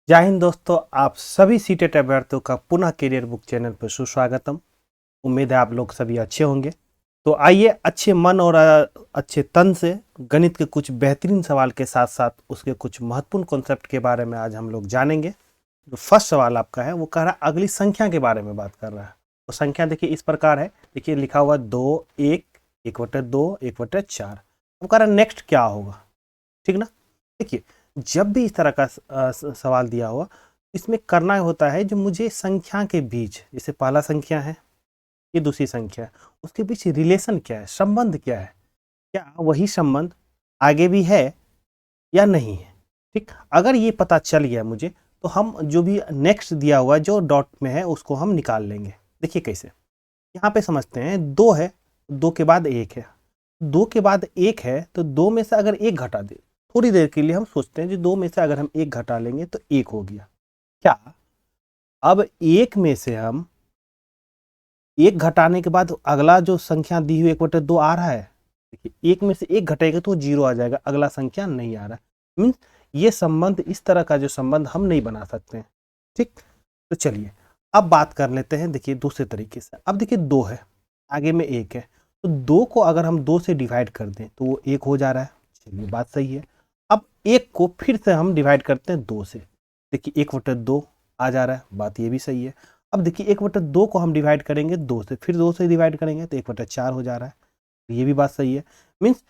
जय हिंद दोस्तों, आप सभी सीटेट अभ्यर्थियों का पुनः करियर बुक चैनल पर सुस्वागतम। उम्मीद है आप लोग सभी अच्छे होंगे। तो आइए अच्छे मन और अच्छे तन से गणित के कुछ बेहतरीन सवाल के साथ साथ उसके कुछ महत्वपूर्ण कॉन्सेप्ट के बारे में आज हम लोग जानेंगे। जो फर्स्ट सवाल आपका है वो कह रहा है अगली संख्या के बारे में बात कर रहा है। तो संख्या देखिए इस प्रकार है, देखिए लिखा हुआ 2 1 1/2 1/4। वो कह रहा है नेक्स्ट क्या होगा, ठीक ना। देखिए जब भी इस तरह का सवाल दिया हुआ, इसमें करना होता है जो मुझे संख्या के बीच, जैसे पहला संख्या है ये दूसरी संख्या है, उसके बीच रिलेशन क्या है, संबंध क्या है, क्या वही संबंध आगे भी है या नहीं है। ठीक, अगर ये पता चल गया मुझे तो हम जो भी नेक्स्ट दिया हुआ है जो डॉट में है उसको हम निकाल लेंगे। देखिए कैसे, यहाँ पे समझते हैं 2 है, 2 के बाद 1 है, 2 के बाद 1 है तो 2 में से अगर 1 घटा दे, थोड़ी देर के लिए हम सोचते हैं जो 2 में से अगर हम 1 घटा लेंगे तो 1 हो गया। क्या अब 1 में से हम 1 घटाने के बाद अगला जो संख्या दी हुई 1/2 आ रहा है, देखिए 1 में से 1 घटेगा तो 0 आ जाएगा, अगला संख्या नहीं आ रहा है। मीन्स ये संबंध, इस तरह का जो संबंध हम नहीं बना सकते हैं। ठीक, तो चलिए अब बात कर लेते हैं देखिए दूसरे तरीके से। अब देखिए 2 है, आगे में 1 है, तो 2 को अगर हम 2 से डिवाइड कर दें तो वो 1 हो जा रहा है। चलिए बात सही है। अब 1 को फिर से हम डिवाइड करते हैं 2 से, देखिए 1/2 आ जा रहा है, बात ये भी सही है। अब देखिए 1/2 को हम डिवाइड करेंगे 2 से, फिर 2 से डिवाइड करेंगे तो 1/4 हो जा रहा है, ये भी बात सही है। मीन्स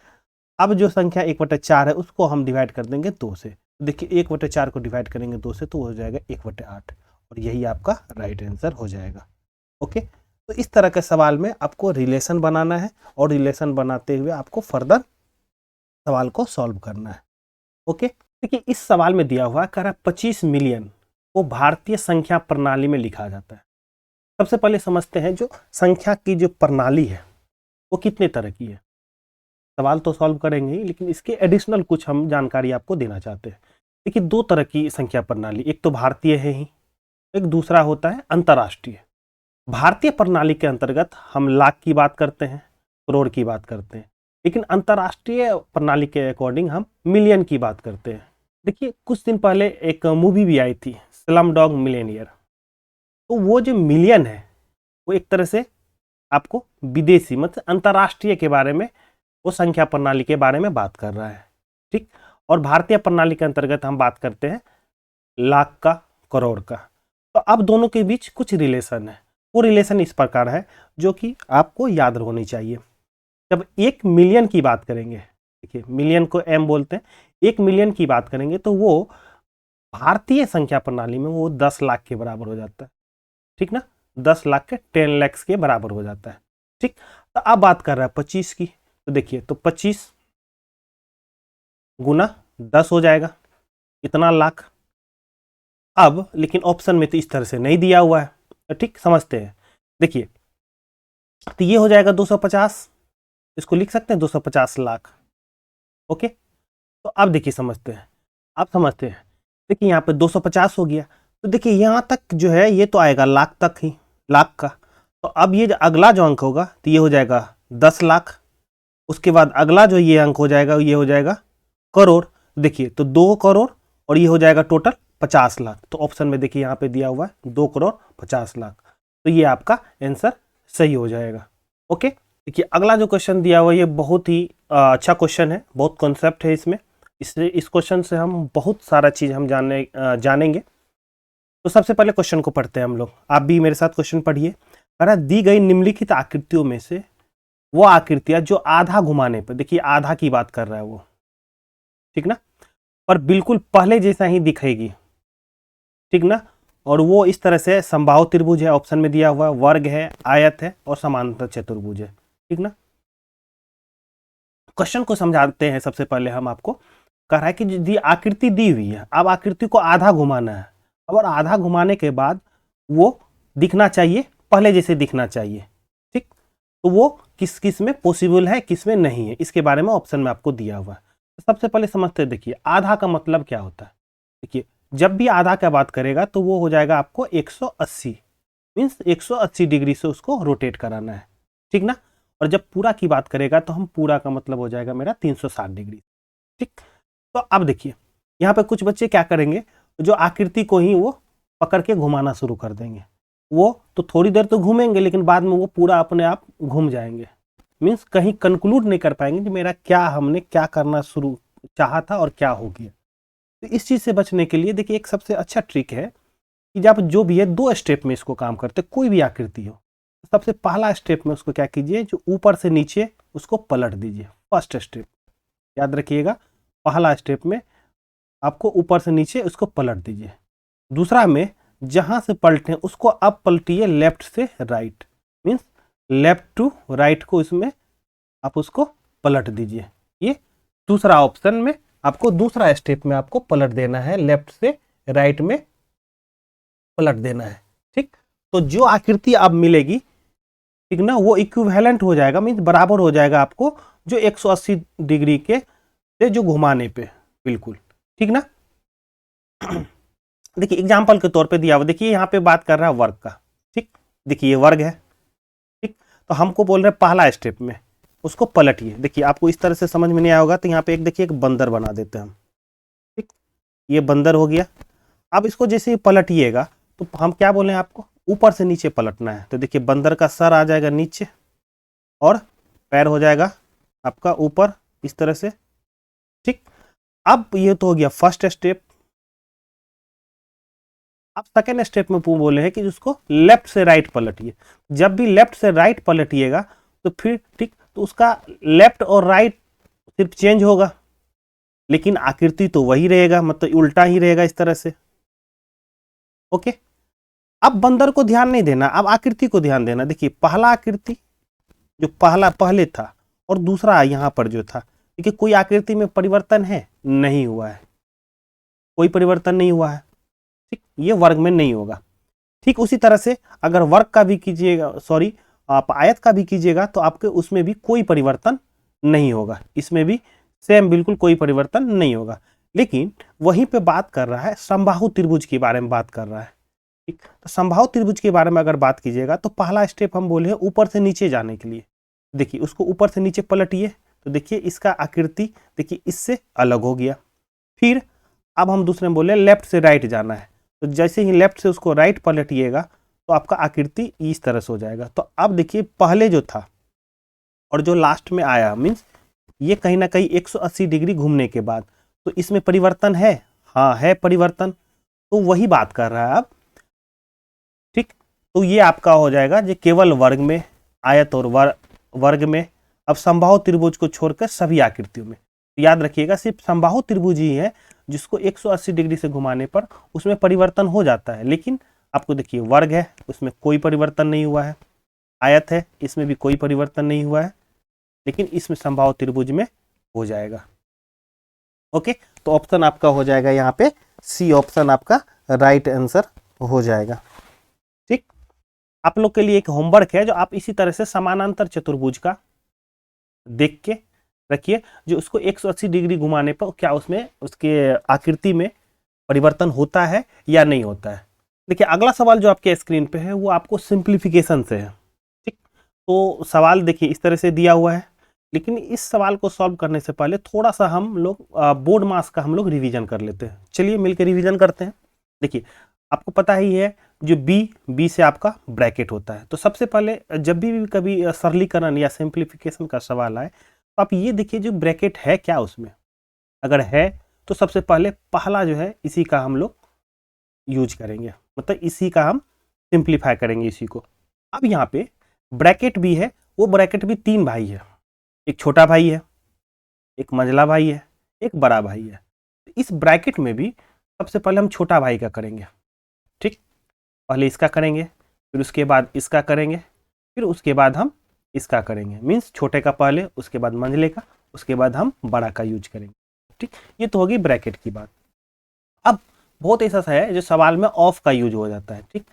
अब जो संख्या 1/4 है उसको हम डिवाइड कर देंगे 2 से, देखिए 1/4 को डिवाइड करेंगे 2 से तो हो जाएगा 1/8, और यही आपका राइट आंसर हो जाएगा। ओके, तो इस तरह के सवाल में आपको रिलेशन बनाना है और रिलेशन बनाते हुए आपको फर्दर सवाल को सॉल्व करना है। ओके, देखिए इस सवाल में दिया हुआ कह रहा 25 मिलियन को भारतीय संख्या प्रणाली में लिखा जाता है। सबसे पहले समझते हैं जो संख्या की जो प्रणाली है वो कितने तरह की है। सवाल तो सॉल्व करेंगे ही, लेकिन इसके एडिशनल कुछ हम जानकारी आपको देना चाहते हैं। देखिए 2 तरह की संख्या प्रणाली, एक तो भारतीय है ही, एक दूसरा होता है अंतर्राष्ट्रीय। भारतीय प्रणाली के अंतर्गत हम लाख की बात करते हैं, करोड़ की बात करते हैं, लेकिन अंतर्राष्ट्रीय प्रणाली के अकॉर्डिंग हम मिलियन की बात करते हैं। देखिए कुछ दिन पहले एक मूवी भी आई थी, स्लम डॉग मिलियनियर। तो वो जो मिलियन है वो एक तरह से आपको विदेशी मतलब अंतर्राष्ट्रीय के बारे में, वो संख्या प्रणाली के बारे में बात कर रहा है। ठीक, और भारतीय प्रणाली के अंतर्गत हम बात करते हैं लाख का, करोड़ का। तो अब दोनों के बीच कुछ रिलेशन है, वो रिलेशन इस प्रकार है जो कि आपको याद होनी चाहिए। जब 1 मिलियन की बात करेंगे, देखिए मिलियन को एम बोलते हैं, 1 मिलियन की बात करेंगे तो वो भारतीय संख्या प्रणाली में वो 10 लाख के बराबर हो जाता है। ठीक ना, 10 लाख के 10 लाख के बराबर हो जाता है। ठीक, तो अब बात कर रहा है 25 की, तो देखिए तो 25 गुना 10 हो जाएगा, इतना लाख। अब लेकिन ऑप्शन में तो इस तरह से नहीं दिया हुआ है, तो ठीक समझते हैं। देखिए तो ये हो जाएगा 250, इसको लिख सकते हैं 250 लाख। ओके, तो अब देखिए समझते हैं, अब समझते हैं। देखिए यहाँ पे 250 हो गया, तो देखिए यहाँ तक जो है ये तो आएगा लाख तक ही, लाख का। तो अब ये अगला जो अंक होगा तो ये हो जाएगा 10 लाख, उसके बाद अगला जो ये अंक हो जाएगा ये हो जाएगा करोड़। देखिए तो 2 करोड़ और ये हो जाएगा टोटल 50 लाख। तो ऑप्शन में देखिए यहाँ पे दिया हुआ है 2 करोड़ 50 लाख, तो ये आपका आंसर सही हो जाएगा। ओके, देखिए अगला जो क्वेश्चन दिया हुआ है ये बहुत ही अच्छा क्वेश्चन है, बहुत कॉन्सेप्ट है इसमें। इस क्वेश्चन से हम बहुत सारा चीज़ हम जानेंगे। तो सबसे पहले क्वेश्चन को पढ़ते हैं हम लोग, आप भी मेरे साथ क्वेश्चन पढ़िए। दी गई निम्नलिखित आकृतियों में से वो आकृतियां जो आधा घुमाने पर, देखिए आधा की बात कर रहा है वो, ठीक ना, पर बिल्कुल पहले जैसा ही दिखेगी, ठीक ना, और वो इस तरह से समबाहु त्रिभुज है, ऑप्शन में दिया हुआ वर्ग है, आयत है और समांतर चतुर्भुज है। ठीक ना, क्वेश्चन को समझाते हैं। सबसे पहले हम आपको कह रहा है कि यदि आकृति दी हुई है, अब आकृति को आधा घुमाना है, और आधा घुमाने के बाद वो दिखना चाहिए पहले जैसे दिखना चाहिए। ठीक, तो वो किस किस में पॉसिबल है, किस में नहीं है, इसके बारे में ऑप्शन में आपको दिया हुआ है। तो सबसे पहले समझते हैं, देखिए आधा का मतलब क्या होता है। देखिए जब भी आधा का बात करेगा तो वो हो जाएगा आपको 180, मीन्स 180 डिग्री से उसको रोटेट कराना है। ठीक ना, और जब पूरा की बात करेगा तो हम पूरा का मतलब हो जाएगा मेरा 360 डिग्री। ठीक, तो अब देखिए यहाँ पे कुछ बच्चे क्या करेंगे, जो आकृति को ही वो पकड़ के घुमाना शुरू कर देंगे। वो तो थोड़ी देर तो घूमेंगे लेकिन बाद में वो पूरा अपने आप घूम जाएंगे। मीन्स कहीं कंक्लूड नहीं कर पाएंगे कि मेरा क्या, हमने क्या करना शुरू चाहा था और क्या हो गया। तो इस चीज़ से बचने के लिए देखिए एक सबसे अच्छा ट्रिक है कि जब जो भी है 2 स्टेप में इसको काम करते, कोई भी आकृति हो। सबसे पहला स्टेप में उसको क्या कीजिए, जो ऊपर से नीचे उसको पलट दीजिए। फर्स्ट स्टेप याद रखिएगा, पहला स्टेप में आपको ऊपर से नीचे उसको पलट दीजिए। दूसरा में जहां से पलटे उसको अब पलटिए लेफ्ट से right, means left to right को इसमें आप उसको पलट दीजिए। ये दूसरा ऑप्शन में आपको दूसरा स्टेप में आपको पलट देना है, लेफ्ट से राइट में पलट देना है। ठीक, तो जो आकृति अब मिलेगी, ठीक ना, वो इक्विवेलेंट हो जाएगा, मीन्स बराबर हो जाएगा आपको जो 180 डिग्री के से जो घुमाने पे, बिल्कुल ठीक ना। देखिए एग्जाम्पल के तौर पे दिया हुआ, देखिए यहाँ पे बात कर रहा है वर्ग का। ठीक, देखिए ये वर्ग है। ठीक, तो हमको बोल रहे हैं पहला स्टेप में उसको पलटिए। देखिए आपको इस तरह से समझ में नहीं आया होगा, तो यहाँ पे एक देखिए एक बंदर बना देते हैं हम। ठीक, ये बंदर हो गया। अब इसको जैसे ही पलटिएगा तो हम क्या बोले आपको, ऊपर से नीचे पलटना है। तो देखिए बंदर का सर आ जाएगा नीचे और पैर हो जाएगा आपका ऊपर इस तरह से। ठीक, अब ये तो हो गया फर्स्ट स्टेप। अब सेकेंड स्टेप में बोले हैं कि उसको लेफ्ट से राइट पलटिए। जब भी लेफ्ट से राइट पलटिएगा तो फिर ठीक, तो उसका लेफ्ट और राइट सिर्फ चेंज होगा लेकिन आकृति तो वही रहेगा, मतलब उल्टा ही रहेगा इस तरह से। ओके, अब बंदर को ध्यान नहीं देना, अब आकृति को ध्यान देना। देखिए पहला आकृति जो पहले था और दूसरा यहाँ पर जो था, देखिए कोई आकृति में परिवर्तन है, नहीं हुआ है, कोई परिवर्तन नहीं हुआ है। ठीक, ये वर्ग में नहीं होगा। ठीक उसी तरह से अगर वर्ग का भी कीजिएगा, सॉरी आप आयत का भी कीजिएगा, तो आपके उसमें भी कोई परिवर्तन नहीं होगा, इसमें भी सेम बिल्कुल कोई परिवर्तन नहीं होगा। लेकिन वहीं पे बात कर रहा है समबाहु त्रिभुज के बारे में बात कर रहा है। ठीक, तो समबाहु त्रिभुज के बारे में अगर बात कीजिएगा तो पहला स्टेप हम बोले हैं ऊपर से नीचे जाने के लिए। देखिए उसको ऊपर से नीचे पलटिए, तो देखिए इसका आकृति देखिए इससे अलग हो गया। फिर अब हम दूसरे में बोले लेफ्ट से राइट जाना है, तो जैसे ही लेफ्ट से उसको राइट पलटिएगा तो आपका आकृति इस तरह से हो जाएगा। तो अब देखिए पहले जो था और जो लास्ट में आया, मीन्स ये कहीं ना कहीं 180 डिग्री घूमने के बाद, तो इसमें परिवर्तन है, हाँ है परिवर्तन, तो वही बात कर रहा है अब। ठीक, तो ये आपका हो जाएगा जो केवल वर्ग में, आयत और वर्ग में। अब समबाहु त्रिभुज को छोड़कर सभी आकृतियों में याद रखिएगा सिर्फ समबाहु त्रिभुज ही है जिसको 180 डिग्री से घुमाने पर उसमें परिवर्तन हो जाता है। लेकिन आपको देखिए वर्ग है उसमें कोई परिवर्तन नहीं हुआ है, आयत है इसमें भी कोई परिवर्तन नहीं हुआ है, लेकिन इसमें समबाहु त्रिभुज में हो जाएगा। ओके, तो ऑप्शन आपका हो जाएगा यहाँ पे सी ऑप्शन आपका राइट आंसर हो जाएगा। ठीक, आप लोग के लिए एक होमवर्क है जो आप इसी तरह से समानांतर चतुर्भुज का देख के रखिए, जो उसको 180 डिग्री घुमाने पर क्या उसमें उसके आकृति में परिवर्तन होता है या नहीं होता है। देखिए अगला सवाल जो आपके स्क्रीन पे है वो आपको सिंप्लीफिकेशन से है। ठीक, तो सवाल देखिए इस तरह से दिया हुआ है, लेकिन इस सवाल को सॉल्व करने से पहले थोड़ा सा हम लोग बोर्ड मास का हम लोग रिवीजन कर लेते हैं। चलिए मिलकर रिवीजन करते हैं। देखिए आपको पता ही है जो बी से आपका ब्रैकेट होता है, तो सबसे पहले जब भी कभी सरलीकरण या सिंप्लीफिकेशन का सवाल आए तो आप ये देखिए जो ब्रैकेट है क्या उसमें, अगर है तो सबसे पहले पहला जो है इसी का हम लोग यूज करेंगे, मतलब इसी का हम सिंप्लीफाई करेंगे इसी को। अब यहाँ पे ब्रैकेट भी है, वो ब्रैकेट भी 3 भाई है, एक छोटा भाई है, एक मंझला भाई है, एक बड़ा भाई है। इस ब्रैकेट में भी सबसे पहले हम छोटा भाई का करेंगे। ठीक, पहले इसका करेंगे, फिर उसके बाद इसका करेंगे, फिर उसके बाद हम इसका करेंगे। मीन्स छोटे का पहले, उसके बाद मंझले का, उसके बाद हम बड़ा का यूज करेंगे। ठीक, ये तो होगी ब्रैकेट की बात। अब बहुत ऐसा है जो सवाल में ऑफ का यूज हो जाता है। ठीक,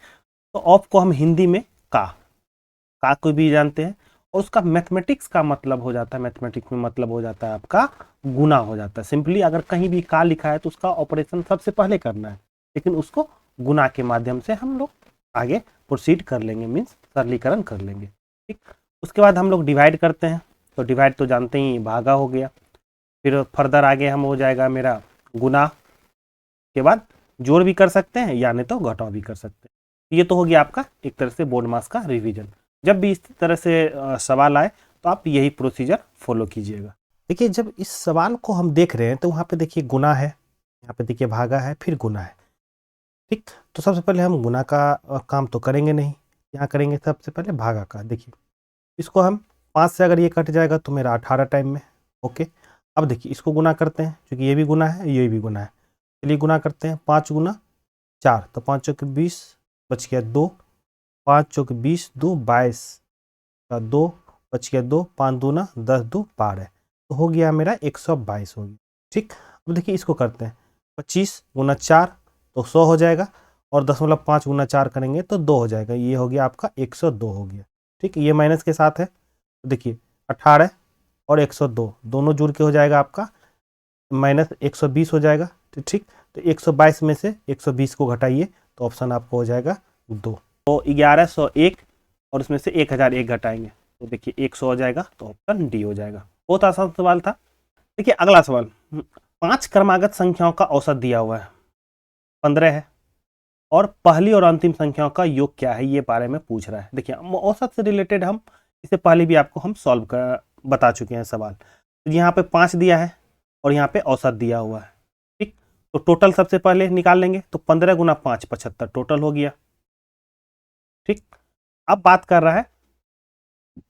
तो ऑफ को हम हिंदी में का को भी जानते हैं, और उसका मैथमेटिक्स का मतलब हो जाता है, मैथमेटिक्स में मतलब हो जाता है आपका गुना हो जाता है। सिंपली अगर कहीं भी का लिखा है तो उसका ऑपरेशन सबसे पहले करना है, लेकिन उसको गुना के माध्यम से हम लोग आगे प्रोसीड कर लेंगे, मीन्स सरलीकरण कर लेंगे। ठीक, उसके बाद हम लोग डिवाइड करते हैं, तो डिवाइड तो जानते ही भागा हो गया, फिर फर्दर आगे हम हो जाएगा मेरा गुना के बाद जोड़ भी कर सकते हैं या नहीं तो घटाव भी कर सकते हैं। ये तो हो गया आपका एक तरह से बोर्ड मास का रिवीजन। जब भी इस तरह से सवाल आए तो आप यही प्रोसीजर फॉलो कीजिएगा। देखिए जब इस सवाल को हम देख रहे हैं तो वहाँ पे देखिए गुना है, यहाँ पे देखिए भागा है, फिर गुना है। ठीक, तो सबसे पहले हम गुना का काम तो करेंगे नहीं, यहाँ करेंगे सबसे पहले भागा का। देखिए इसको हम 5 से अगर ये कट जाएगा तो मेरा 18 टाइम में। ओके, अब देखिए इसको गुना करते हैं, क्योंकि ये भी गुना है ये भी गुना है। चलिए गुना करते हैं, 5 गुना 4 तो 5 चौके 20, बच गया 2, 5 चौके 20, 2 22 का 2, बच गया 2, 5 दूना 10, 2 12, तो हो गया मेरा 122 हो गया। ठीक, अब देखिए इसको करते हैं, 25 गुना 4 तो 100 हो जाएगा, और 0.5 गुना 4 करेंगे तो 2 हो जाएगा, ये हो गया आपका 102 हो गया। ठीक, ये माइनस के साथ है, तो देखिए 18 और 102 दोनों जुड़ के हो जाएगा आपका माइनस 120 हो जाएगा। तो ठीक, तो 122 में से 120 को घटाइए तो ऑप्शन आपको हो जाएगा 2। तो 1101 और उसमें से 1001 घटाएंगे तो देखिए 100 हो जाएगा, तो ऑप्शन डी हो जाएगा। बहुत आसान सवाल था। देखिए अगला सवाल, 5 क्रमागत संख्याओं का औसत दिया हुआ है, 15 है, और पहली और अंतिम संख्याओं का योग क्या है ये बारे में पूछ रहा है। देखिए औसत से रिलेटेड हम इससे पहले भी आपको हम सॉल्व कर बता चुके हैं सवाल। तो यहाँ पे 5 दिया है और यहाँ पे औसत दिया हुआ है। ठीक, तो टोटल सबसे पहले निकाल लेंगे, तो 15 गुना 5 75 टोटल हो गया। ठीक, अब बात कर रहा है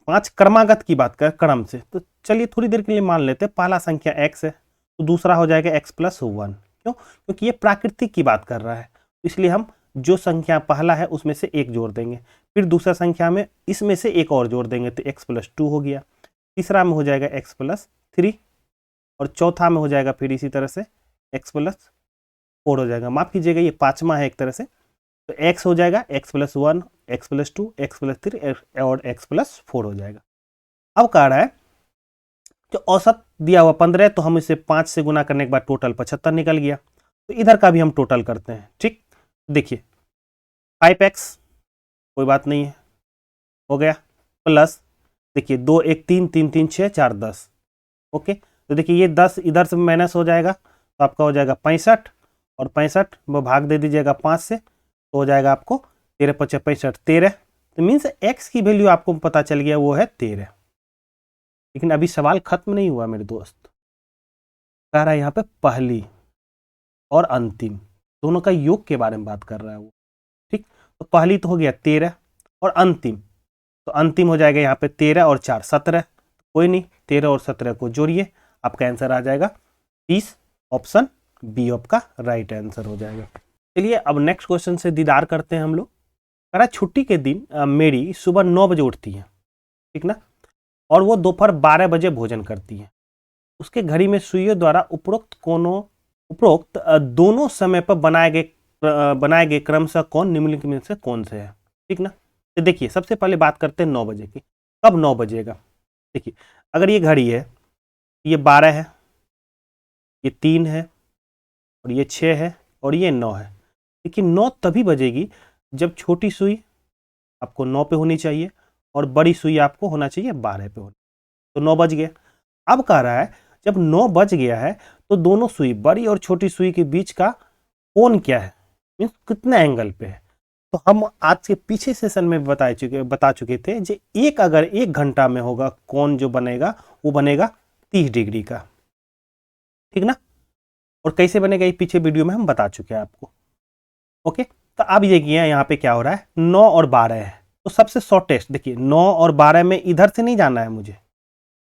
5 क्रमागत की बात कर क्रम से, तो चलिए थोड़ी देर के लिए मान लेते हैं पहला संख्या x है तो दूसरा हो जाएगा x + 1। क्यों? क्योंकि ये प्राकृतिक की बात कर रहा है, इसलिए हम जो संख्या पहला है उसमें से एक जोड़ देंगे, फिर दूसरा संख्या में इसमें से एक और जोड़ देंगे तो x + 2 हो गया, तीसरा में हो जाएगा x + 3, और चौथा में हो जाएगा फिर इसी तरह से x + 4 हो जाएगा। माफ कीजिएगा ये पांचवा है एक तरह से, तो x हो जाएगा x + 1, x + 2, x + 3 और x + 4 हो जाएगा। अब कह रहा है जो औसत दिया हुआ 15 है, तो हम इसे 5 से गुना करने के बाद टोटल 75 निकल गया। तो इधर का भी हम टोटल करते हैं। ठीक, देखिए 5x कोई बात नहीं है, हो गया, प्लस देखिए 2 1 3 3 3 6 4 10। ओके, तो देखिए ये 10 इधर से माइनस हो जाएगा तो आपका हो जाएगा 65, और 65 वो भाग दे दीजिएगा 5 से, तो हो जाएगा आपको 13 × 5 = 65 13। तो मीन्स x की वैल्यू आपको पता चल गया वो है 13। लेकिन अभी सवाल खत्म नहीं हुआ मेरे दोस्त, कह रहा है यहाँ पे पहली और अंतिम दोनों का योग के बारे में बात कर रहा है वो। ठीक, तो पहली तो हो गया 13 और अंतिम, तो अंतिम हो जाएगा यहाँ पे 13 और 4 17। कोई नहीं, 13 और 17 को जोड़िए, आपका आंसर आ जाएगा 30। ऑप्शन बी आपका राइट आंसर हो जाएगा। चलिए अब नेक्स्ट क्वेश्चन से दीदार करते हैं हम लोग। कह रहा है छुट्टी के दिन मेरी सुबह 9 बजे उठती है, ठीक ना, और वो दोपहर 12 बजे भोजन करती है। उसके घड़ी में सुइयों द्वारा उपरोक्त दोनों समय पर बनाए गए क्रमशः कौन निम्नलिखित में से कौन से है। ठीक ना, तो देखिए सबसे पहले बात करते हैं 9 बजे की। कब 9 बजेगा? देखिए अगर ये घड़ी है, ये 12 है, ये 3 है, और ये 6 है, और ये 9 है। देखिए 9 तभी बजेगी जब छोटी सुई आपको 9 पे होनी चाहिए और बड़ी सुई आपको होना चाहिए 12 पे होनी। तो 9 बज गया। अब कह रहा है जब 9 बज गया है तो दोनों सुई बड़ी और छोटी सुई के बीच का कोण क्या है, मीन्स कितने एंगल पे है। तो हम आज के पीछे सेशन में बता चुके थे जो एक अगर 1 घंटा में होगा कोण जो बनेगा वो बनेगा 30 डिग्री का। ठीक ना, और कैसे बनेगा ये पीछे वीडियो में हम बता चुके हैं आपको। ओके, तो अब ये किया यहाँ पे क्या हो रहा है 9 और 12 है, तो सबसे शॉर्टेस्ट देखिए 9 और 12 में इधर से नहीं जाना है, मुझे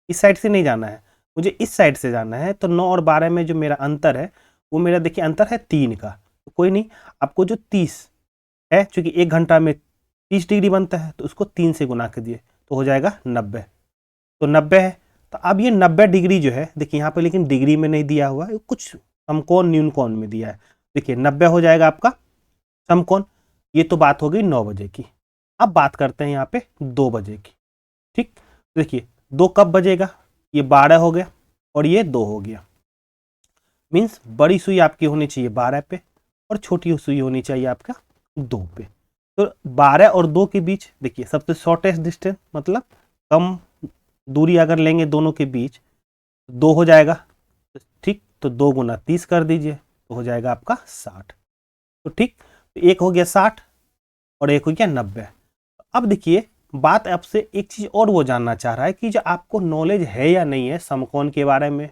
इस साइड से नहीं जाना है, मुझे इस साइड से जाना है। तो 9 और 12 में जो मेरा अंतर है वो मेरा देखिए अंतर है 3 का। तो कोई नहीं, आपको जो 30 है, चूंकि 1 घंटा में 30 डिग्री बनता है तो उसको 3 से गुना कर दिए तो हो जाएगा 90। तो 90 है, तो अब ये 90 डिग्री जो है देखिए यहाँ पे लेकिन डिग्री में नहीं दिया हुआ है, कुछ समकोण न्यूनकोण में दिया है। देखिए 90 हो जाएगा आपका समकोण। ये तो बात हो गई 9 बजे की। अब बात करते हैं यहाँ पे 2 बजे की। ठीक, देखिए 2 कब बजेगा, ये 12 हो गया और ये 2 हो गया। मीन्स बड़ी सुई आपकी होनी चाहिए 12 पे और छोटी सुई होनी चाहिए आपका 2 पे। तो 12 और 2 के बीच देखिए सबसे शॉर्टेस्ट डिस्टेंस मतलब कम दूरी अगर लेंगे दोनों के बीच 2 हो जाएगा। ठीक, तो 2 × 30 कर दीजिए तो हो जाएगा आपका 60। तो ठीक, तो एक हो गया 60 और एक हो गया 90। अब देखिए बात आपसे एक चीज और वो जानना चाह रहा है कि जो आपको नॉलेज है या नहीं है समकोण के बारे में,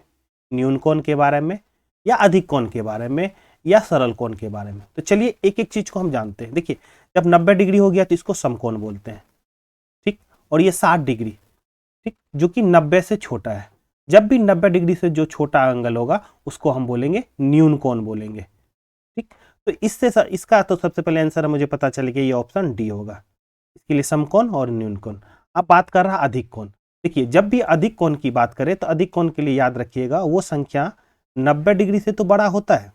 न्यून कोण के बारे में, या अधिक कोण के बारे में, या सरल कोण के बारे में। तो चलिए एक एक चीज को हम जानते हैं। देखिए जब 90 डिग्री हो गया तो इसको समकोण बोलते हैं, ठीक। और ये 60 डिग्री, ठीक, जो कि 90 से छोटा है। जब भी 90 डिग्री से जो छोटा एंगल होगा उसको हम बोलेंगे न्यून कोण बोलेंगे, ठीक। तो इसका तो सबसे पहले आंसर मुझे पता चल गया, ये ऑप्शन डी होगा, इसके लिए समकोण और न्यून कोण। अब बात कर रहा अधिक कोण। देखिए जब भी अधिक कोण की बात करें तो अधिक कोण के लिए याद रखिएगा वो संख्या 90 डिग्री से तो बड़ा होता है,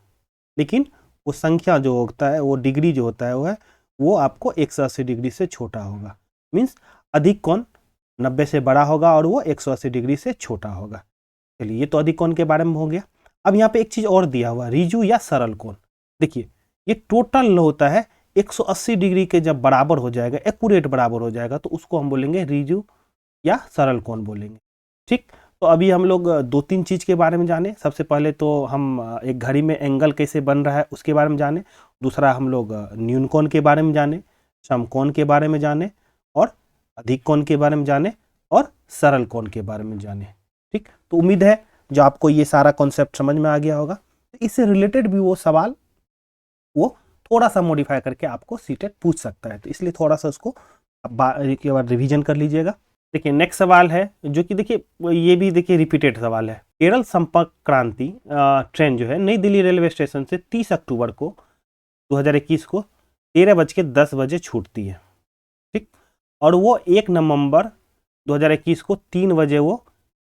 लेकिन वो संख्या जो होता है, वो डिग्री जो होता है वो आपको 180 डिग्री से छोटा होगा। मीन्स अधिक कोण 90 से बड़ा होगा और वो 180 डिग्री से छोटा होगा। चलिए ये तो अधिक कोण के बारे में हो गया। अब यहाँ पे एक चीज और दिया हुआ, रिजु या सरल कोण। देखिए ये टोटल होता है 180 डिग्री के जब बराबर हो जाएगा, एक्यूरेट बराबर हो जाएगा, तो उसको हम बोलेंगे रिजु या सरल कोण बोलेंगे, ठीक। तो अभी हम लोग दो तीन चीज के बारे में जाने। सबसे पहले तो हम एक घड़ी में एंगल कैसे बन रहा है उसके बारे में जाने। दूसरा हम लोग न्यून कोण के बारे में जाने, समकोण के बारे में जाने, और अधिक कोण के बारे में जाने, और सरल कोण के बारे में जाने, ठीक। तो उम्मीद है जो आपको ये सारा कॉन्सेप्ट समझ में आ गया होगा। इससे रिलेटेड भी वो सवाल वो थोड़ा सा मॉडिफाई करके आपको सीटेट पूछ सकता है, तो इसलिए थोड़ा सा उसको एक बार रिवीजन कर लीजिएगा। देखिए नेक्स्ट सवाल है जो कि देखिए ये भी देखिए रिपीटेड सवाल है। केरल संपर्क क्रांति ट्रेन जो है नई दिल्ली रेलवे स्टेशन से 30 अक्टूबर को 2021 को 13:10 बजे छूटती है, ठीक। और वो 1 नवंबर 2021 को 3 बजे वो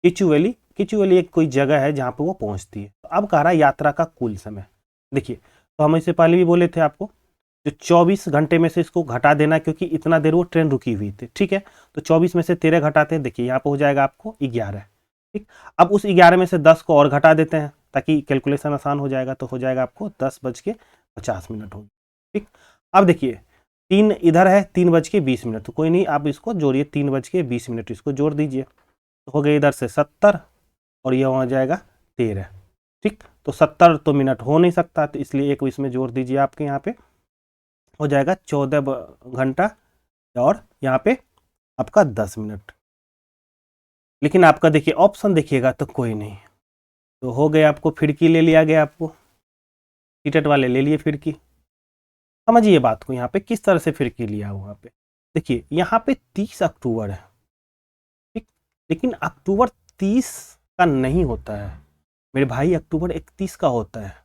किचुवेली एक कोई जगह है जहाँ पे वो पहुँचती है। तो अब कह रहा है यात्रा का कुल समय। देखिए तो हम इससे पहले भी बोले थे आपको जो 24 घंटे में से इसको घटा देना, क्योंकि इतना देर वो ट्रेन रुकी हुई थी, ठीक है। तो 24 में से 13 घटाते हैं, देखिए यहाँ पे हो जाएगा आपको 11, ठीक। अब उस 11 में से 10 को और घटा देते हैं ताकि कैलकुलेशन आसान हो जाएगा, तो हो जाएगा आपको 10:50 होगी, ठीक। अब देखिए 3 इधर है, 3:20, तो कोई नहीं, आप इसको जोड़िए, 3:20 इसको जोड़ दीजिए, तो हो गया इधर से 70 और ये हो जाएगा 13, ठीक। तो 70 तो मिनट हो नहीं सकता, तो इसलिए एक इसमें जोड़ दीजिए, आपके यहाँ पे हो जाएगा 14 घंटा और यहाँ पे आपका 10 मिनट। लेकिन आपका देखिए ऑप्शन देखिएगा तो कोई नहीं, तो हो गया आपको फिरकी ले लिया गया, आपको सीटेट वाले ले लिए फिरकी। समझिए बात को, यहाँ पे किस तरह से फिरकी लिया वहाँ पे। देखिए यहाँ पे 30 अक्टूबर है, ठीक, लेकिन अक्टूबर 30 का नहीं होता है मेरे भाई, अक्टूबर 31 का होता है,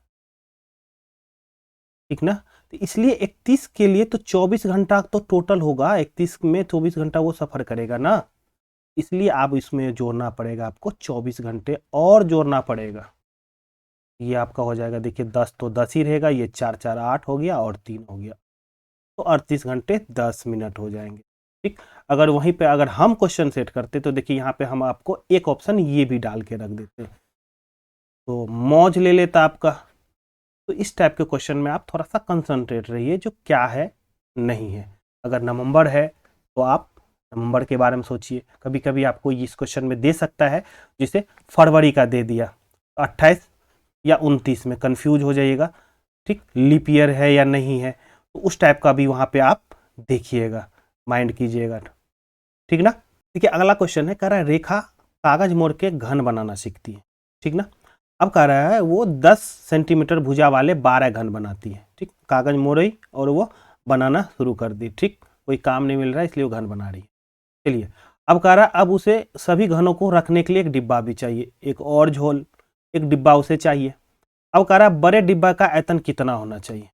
ठीक ना। तो इसलिए 31 के लिए तो 24 घंटा तो टोटल होगा, 31 में 24 घंटा वो सफर करेगा ना, इसलिए आप इसमें जोड़ना पड़ेगा, आपको 24 घंटे और जोड़ना पड़ेगा। ये आपका हो जाएगा, देखिए 10 तो 10 ही रहेगा, ये 4 4 8 हो गया और 3 हो गया, तो 38 घंटे 10 मिनट हो जाएंगे, ठीक। अगर वहीं पे अगर हम क्वेश्चन सेट करते तो देखिए यहाँ पे हम आपको एक ऑप्शन ये भी डाल के रख देते, तो मौज ले लेता आपका। तो इस टाइप के क्वेश्चन में आप थोड़ा सा कंसंट्रेट रहिए, जो क्या है नहीं है। अगर नवंबर है तो आप नवंबर के बारे में सोचिए, कभी कभी आपको इस क्वेश्चन में दे सकता है, जिसे फरवरी का दे दिया, 28 या 29 में कंफ्यूज हो जाइएगा, ठीक। लीप ईयर है या नहीं है, तो उस टाइप का भी वहाँ पे आप देखिएगा, माइंड कीजिएगा, ठीक ना। देखिए अगला क्वेश्चन है, कह रहा है रेखा कागज मोड़ के घन बनाना सीखती है, ठीक ना। अब कह रहा है वो 10 सेंटीमीटर भुजा वाले 12 घन बनाती है, ठीक। कागज मोड़ी और वो बनाना शुरू कर दी, ठीक, कोई काम नहीं मिल रहा है इसलिए वो घन बना रही है। चलिए अब कह रहा है अब उसे सभी घनों को रखने के लिए एक डिब्बा भी चाहिए, एक और झोल, एक डिब्बा उसे चाहिए। अब कह रहा है बड़े डिब्बा का आयतन कितना होना चाहिए,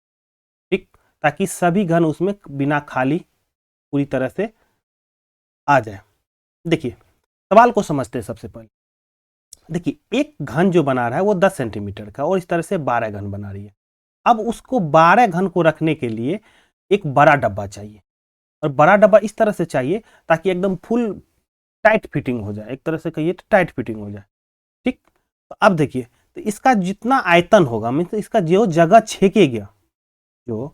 ठीक, ताकि सभी घन उसमें बिना खाली पूरी तरह से आ जाए। देखिए सवाल को समझते हैं सबसे पहले। देखिए एक घन जो बना रहा है वो 10 सेंटीमीटर का और इस तरह से 12 घन बना रही है। अब उसको 12 घन को रखने के लिए एक बड़ा डब्बा चाहिए, और बड़ा डब्बा इस तरह से चाहिए ताकि एकदम फुल टाइट फिटिंग हो जाए, एक तरह से कहिए तो टाइट फिटिंग हो जाए, ठीक। तो अब देखिए तो इसका जितना आयतन होगा, मीन्स इसका जो जगह छेकेगा, जो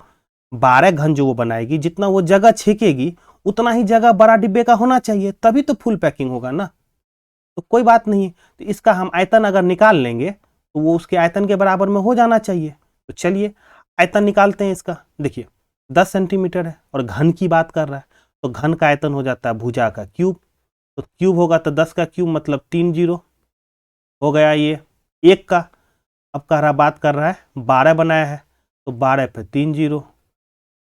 12 घन जो वो बनाएगी, जितना वो जगह छेकेगी उतना ही जगह बड़ा डिब्बे का होना चाहिए, तभी तो फुल पैकिंग होगा ना। तो कोई बात नहीं है, तो इसका हम आयतन अगर निकाल लेंगे तो वो उसके आयतन के बराबर में हो जाना चाहिए। तो चलिए आयतन निकालते हैं इसका। देखिए 10 सेंटीमीटर है और घन की बात कर रहा है, तो घन का आयतन हो जाता है भुजा का क्यूब, तो क्यूब होगा तो 10 का क्यूब मतलब 3 जीरो हो गया ये एक का। अब कह रहा बात कर रहा है 12 बनाया है, तो 12 पे 3 जीरो,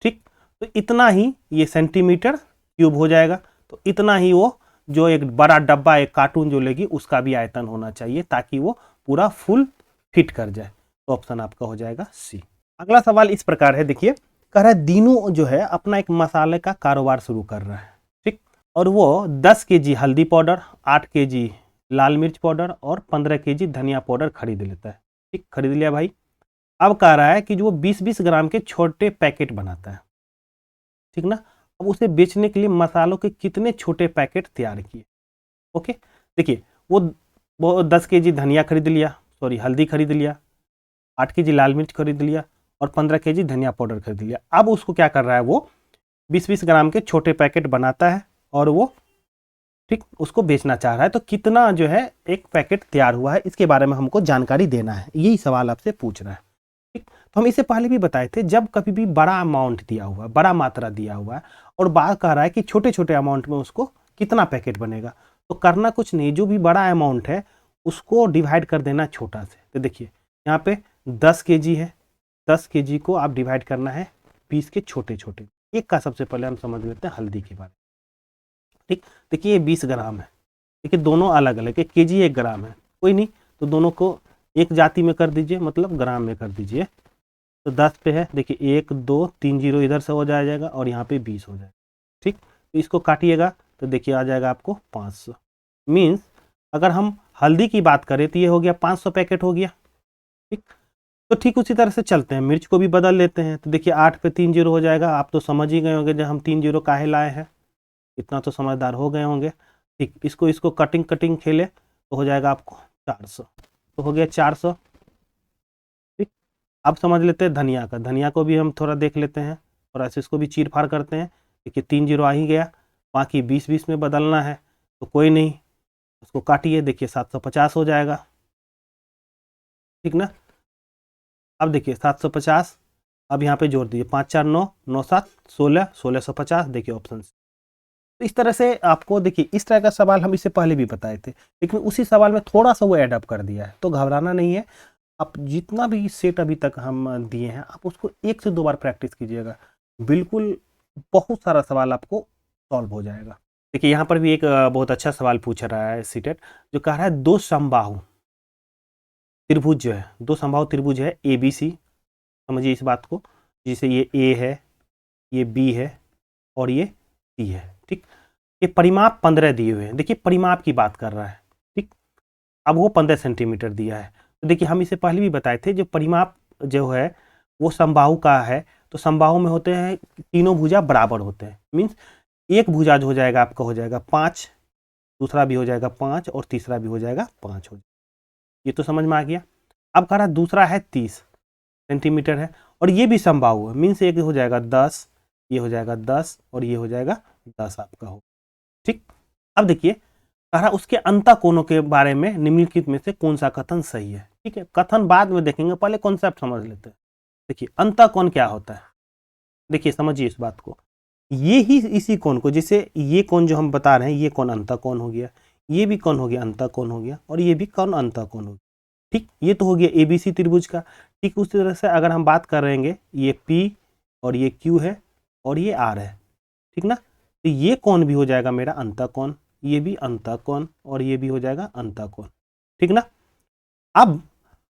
ठीक। तो इतना ही ये सेंटीमीटर क्यूब हो जाएगा। तो इतना ही वो जो एक बड़ा डब्बा एक कार्टून जो लेगी उसका भी आयतन होना चाहिए, ताकि वो पूरा फुल फिट कर जाए। तो ऑप्शन आपका हो जाएगा सी। अगला सवाल इस प्रकार है, देखिए कह रहा है दीनू जो है अपना एक मसाले का कारोबार शुरू कर रहा है, ठीक। और वो 10 केजी हल्दी पाउडर, 8 केजी लाल मिर्च पाउडर और 15 केजी धनिया पाउडर खरीद लेता है, ठीक। खरीद लिया भाई। अब कह रहा है कि जो 20-20 ग्राम के छोटे पैकेट बनाता है, ठीक ना। अब उसे बेचने के लिए मसालों के कितने छोटे पैकेट तैयार किए। ओके, देखिए वो 10 केजी धनिया खरीद लिया, सॉरी हल्दी खरीद लिया, 8 केजी लाल मिर्च खरीद लिया और 15 केजी धनिया पाउडर खरीद लिया। अब उसको क्या कर रहा है, वो 20-20 ग्राम के छोटे पैकेट बनाता है और वो ठीक उसको बेचना चाह रहा है। तो कितना जो है एक पैकेट तैयार हुआ है, इसके बारे में हमको जानकारी देना है, यही सवाल आपसे पूछ रहा है, ठीक। तो हम इससे पहले भी बताए थे, जब कभी भी बड़ा अमाउंट दिया हुआ है, बड़ा मात्रा दिया हुआ है और बात कह रहा है कि छोटे छोटे अमाउंट में उसको कितना पैकेट बनेगा, तो करना कुछ नहीं, जो भी बड़ा अमाउंट है उसको डिवाइड कर देना छोटा से। तो देखिए यहाँ पे 10 केजी है, 10 केजी को आप डिवाइड करना है 20 के छोटे छोटे। एक का सबसे पहले हम समझ लेते हैं हल्दी के बारे में, ठीक। देखिए ये 20 ग्राम है, देखिए दोनों अलग अलग, एक केजी 1 ग्राम है, कोई नहीं, तो दोनों को एक जाति में कर दीजिए, मतलब ग्राम में कर दीजिए। तो 10 पे है, देखिए 1 2 3 जीरो इधर से हो जाएगा और यहाँ पे 20 हो जाएगा, ठीक। तो इसको काटिएगा तो देखिए आ जाएगा आपको 500। मीन्स अगर हम हल्दी की बात करें तो ये हो गया 500 पैकेट हो गया, ठीक। तो ठीक उसी तरह से चलते हैं, मिर्च को भी बदल लेते हैं। तो देखिए 8 पे 3 जीरो हो जाएगा, आप तो समझ ही गए होंगे जब हम 3 जीरो काहे लाए हैं, इतना तो समझदार हो गए होंगे, ठीक। इसको कटिंग कटिंग खेले तो हो जाएगा आपको 400, तो हो गया 400, ठीक। अब समझ लेते हैं धनिया का, धनिया को भी हम थोड़ा देख लेते हैं, थोड़ा सा इसको भी चीर फाड़ करते हैं। देखिए 3 जीरो आ ही गया, बाकी 20-20 में बदलना है, तो कोई नहीं, उसको काटिए, देखिए 750 हो जाएगा, ठीक ना। अब देखिए 750, अब यहाँ पे जोड़ दीजिए 5 4 9 9 7 16 1650, देखिए ऑप्शन। तो इस तरह से आपको देखिए इस तरह का सवाल हम इससे पहले भी बताए थे, लेकिन उसी सवाल में थोड़ा सा वो एडअप कर दिया है, तो घबराना नहीं है। आप जितना भी सेट अभी तक हम दिए हैं आप उसको 1 से 2 बार प्रैक्टिस कीजिएगा, बिल्कुल बहुत सारा सवाल आपको सॉल्व हो जाएगा। देखिए यहाँ पर भी एक बहुत अच्छा सवाल पूछ रहा है सीटेट, जो कह रहा है दो समबाहु त्रिभुज जो है, दो समबाहु त्रिभुज है ए बी सी, समझिए इस बात को, जैसे ये ए है, ये बी है और ये सी है, ठीक। ये परिमाप 15 दिए हुए हैं, देखिए परिमाप की बात कर रहा है, ठीक। अब वो 15 सेंटीमीटर दिया है, तो देखिए हम इसे पहले भी बताए थे, जो परिमाप जो है वो समबाहु का है, तो समबाहु में होते हैं तीनों भुजा बराबर होते हैं। मीन्स एक भुजा जो हो जाएगा आपका हो जाएगा 5, दूसरा भी हो जाएगा 5 और तीसरा भी हो जाएगा 5 हो जाएगा, ये तो समझ में आ गया। अब कह रहा है दूसरा है 30 सेंटीमीटर है और ये भी समबाहु है, मीन्स एक हो जाएगा 10, ये हो जाएगा 10 और ये हो जाएगा 10 आपका हो, ठीक। अब देखिए कह रहा उसके अंतः कोणों के बारे में निम्नलिखित में से कौन सा कथन सही है, ठीक है। कथन बाद में देखेंगे, पहले कॉन्सेप्ट समझ लेते हैं। देखिए अंतः कोण क्या होता है, देखिए समझिए इस बात को, ये ही इसी कोण को, जैसे ये कोण जो हम बता रहे हैं ये कोण अंतः कोण हो गया, ये भी कोण हो गया अंतः कोण हो गया और ये भी कोण अंतः कोण हो गया, ठीक। ये तो हो गया एबीसी त्रिभुज का, ठीक। उसी तरह से अगर हम बात कर रहेंगे, ये P और ये Q है और ये R है, ठीक ना। तो ये कोण भी हो जाएगा मेरा अंतः कोण, ये भी अंतः कोण और ये भी हो जाएगा अंतः कोण, ठीक ना। अब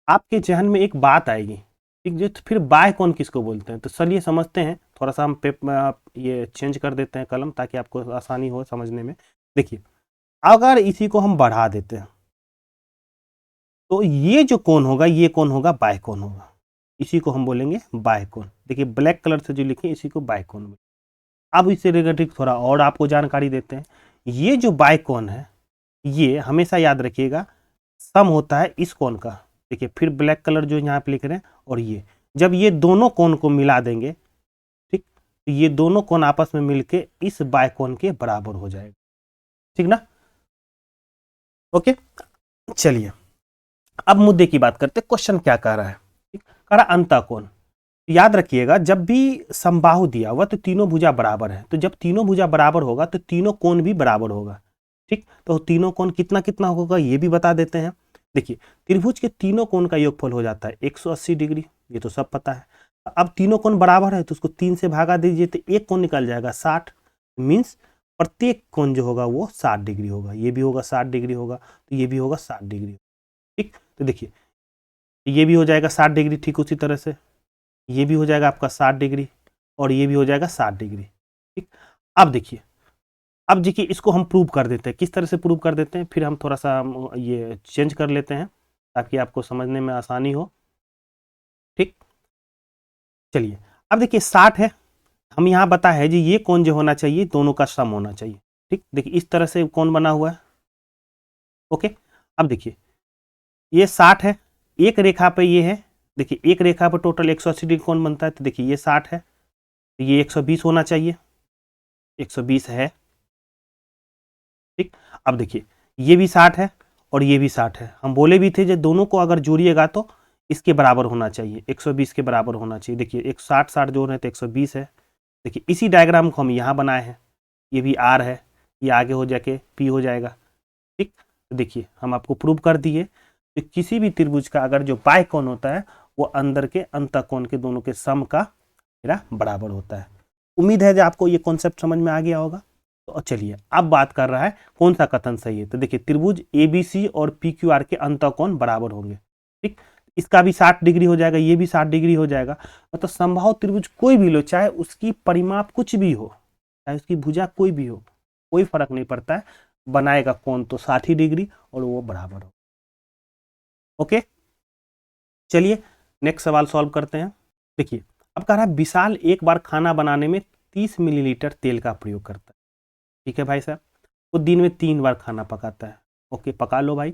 आपके जहन में एक बात आएगी, ठीक, जो तो फिर बाह्य कोण किसको बोलते हैं, तो चलिए समझते हैं। थोड़ा सा हम ये चेंज कर देते हैं कलम, ताकि आपको आसानी हो समझने में। देखिए अगर इसी को हम बढ़ा देते हैं तो ये जो कोण होगा ये कोण होगा बाह्य कोण होगा, इसी को हम बोलेंगे बाह्य कोण। देखिए ब्लैक कलर से जो लिखे इसी को बाह्य कोण बोलेंगे। अब इससे रिलेटेड थोड़ा और आपको जानकारी देते हैं, ये जो बाह्य कोण है ये हमेशा याद रखिएगा सम होता है इस कोण का। देखिए फिर ब्लैक कलर जो यहाँ पे लिख रहे हैं, और ये जब ये दोनों कोण को मिला देंगे, ठीक, तो ये दोनों कोण आपस में मिलके इस बाह्य कोण के बराबर हो जाएगा, ठीक ना। ओके, चलिए अब मुद्दे की बात करते हैं, क्वेश्चन क्या कह रहा है, ठीक। कह रहा अंतः कोण, याद रखिएगा, जब भी समबाहु दिया हुआ तो तीनों भुजा बराबर है, तो जब तीनों भुजा बराबर होगा तो तीनों कोण भी बराबर होगा। ठीक, तो तीनों कोण कितना कितना होगा ये भी बता देते हैं। देखिए, त्रिभुज के तीनों कोण का योगफल हो जाता है 180 डिग्री, ये तो सब पता है। अब तीनों कोण बराबर है तो उसको 3 से भागा दीजिए तो एक कोण निकल जाएगा 60, मीन्स प्रत्येक कोण जो होगा वो 60 डिग्री होगा। ये भी होगा 60 डिग्री होगा, तो ये भी होगा 60 डिग्री। ठीक, तो देखिए ये भी हो जाएगा 60 डिग्री, ठीक उसी तरह से ये भी हो जाएगा आपका 60 डिग्री और ये भी हो जाएगा 60 डिग्री। ठीक, अब देखिए इसको हम प्रूव कर देते हैं। किस तरह से प्रूव कर देते हैं, फिर हम थोड़ा सा ये चेंज कर लेते हैं ताकि आपको समझने में आसानी हो। ठीक, चलिए अब देखिए 60 है, हम यहाँ बता है जी ये कोण जो होना चाहिए दोनों का सम होना चाहिए। ठीक, देखिए इस तरह से कोण बना हुआ है। ओके, अब देखिए ये 60 है, एक रेखा पे ये है, देखिए एक रेखा पर टोटल 180 डिग्री कोण बनता है, तो देखिए ये 60 है, तो ये 120 होना चाहिए, 120 है। ठीक, अब देखिए ये भी 60 है और ये भी 60 है, हम बोले भी थे जो दोनों को अगर जोड़िएगा तो इसके बराबर होना चाहिए, 120 के बराबर होना चाहिए। देखिए 160 जोड़ रहे हैं तो 120 है। देखिए इसी डायग्राम को हम यहाँ बनाए हैं, ये भी आर है, ये आगे हो जाके पी हो जाएगा। ठीक, तो देखिए हम आपको प्रूव कर दिए कि किसी भी त्रिभुज का अगर जो बाह्य कोण होता है वो अंदर के अंतःकोण के दोनों के सम का मेरा बराबर होता है। उम्मीद है कि आपको ये कॉन्सेप्ट समझ में आ गया होगा। तो चलिए अब बात कर रहा है कौन सा कथन सही है। तो देखिए त्रिभुज एबीसी और पीक्यूआर के अंतःकोण बराबर होंगे। ठीक, इसका भी 60 डिग्री हो जाएगा, ये भी 60 डिग्री हो जाएगा। मतलब संभाव त्रिभुज कोई भी लो, चाहे उसकी परिमाप कुछ भी हो, चाहे उसकी भुजा कोई भी हो, कोई फर्क नहीं पड़ता है, बनाएगा कोण तो 60 डिग्री और वो बराबर हो। ओके, चलिए नेक्स्ट सवाल सॉल्व करते हैं। देखिए अब कह रहा है विशाल एक बार खाना बनाने में 30 मिलीलीटर तेल का प्रयोग करता है। ठीक है भाई साहब, वो दिन में 3 बार खाना पकाता है। ओके, पका लो भाई।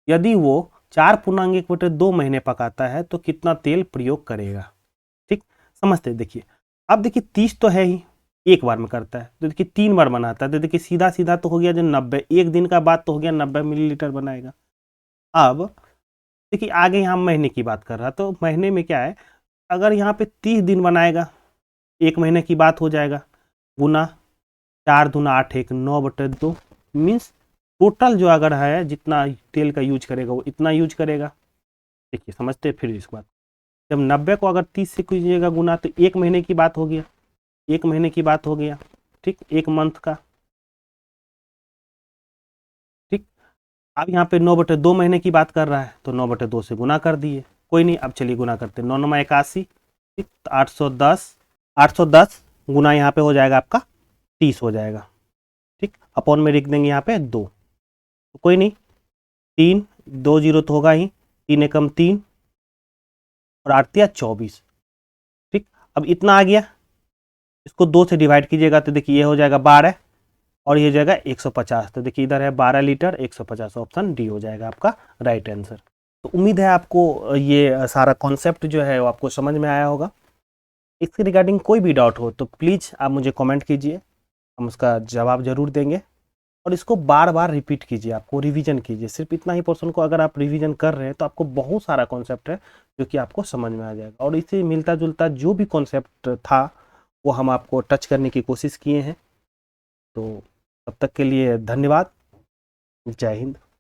यदि वो 4.1/2 महीने पकाता है तो कितना तेल प्रयोग करेगा। ठीक, समझते हैं। देखिए अब देखिए 30 तो है ही, एक बार में करता है, तो देखिए 3 बार बनाता है, तो देखिए सीधा सीधा तो हो गया जो 90, एक दिन का बात तो हो गया 90 मिलीलीटर बनाएगा। अब देखिए आगे यहाँ महीने की बात कर रहा, तो महीने में क्या है, अगर यहाँ पे 30 दिन बनाएगा, एक महीने की बात हो जाएगा, गुना 4 दूना 8 1 9/2, मीन्स टोटल जो अगर है जितना तेल का यूज करेगा वो इतना यूज करेगा। देखिए समझते हैं फिर इस बात, जब 90 को अगर 30 से कीजिएगा गुना तो एक महीने की बात हो गया, एक महीने की बात हो गया। ठीक, एक मंथ का। ठीक, अब यहाँ पे 9/2 महीने की बात कर रहा है, तो 9/2 से गुना कर दिए। कोई नहीं, अब चलिए गुना करते हैं, 9 9 81। ठीक, तो 810 गुना यहाँ पे हो जाएगा आपका 30 हो जाएगा। ठीक, अपॉन में लिख देंगे यहाँ पे 2, तो कोई नहीं, 3 2 0 तो होगा ही, 3 एकम 3 और 8 तिया 24। ठीक, अब इतना आ गया, इसको 2 से डिवाइड कीजिएगा तो देखिए ये हो जाएगा 12 और ये हो जाएगा 150। तो देखिए इधर है 12 लीटर 150, ऑप्शन डी हो जाएगा आपका राइट आंसर। तो उम्मीद है आपको ये सारा कॉन्सेप्ट जो है वो आपको समझ में आया होगा। इसके रिगार्डिंग कोई भी डाउट हो तो प्लीज़ आप मुझे कमेंट कीजिए, हम उसका जवाब ज़रूर देंगे। और इसको बार बार रिपीट कीजिए, आपको रिवीजन कीजिए। सिर्फ इतना ही पोर्शन को अगर आप रिवीजन कर रहे हैं तो आपको बहुत सारा कॉन्सेप्ट है जो कि आपको समझ में आ जाएगा। और इससे मिलता जुलता जो भी कॉन्सेप्ट था वो हम आपको टच करने की कोशिश किए हैं। तो तब तक के लिए धन्यवाद, जय हिंद।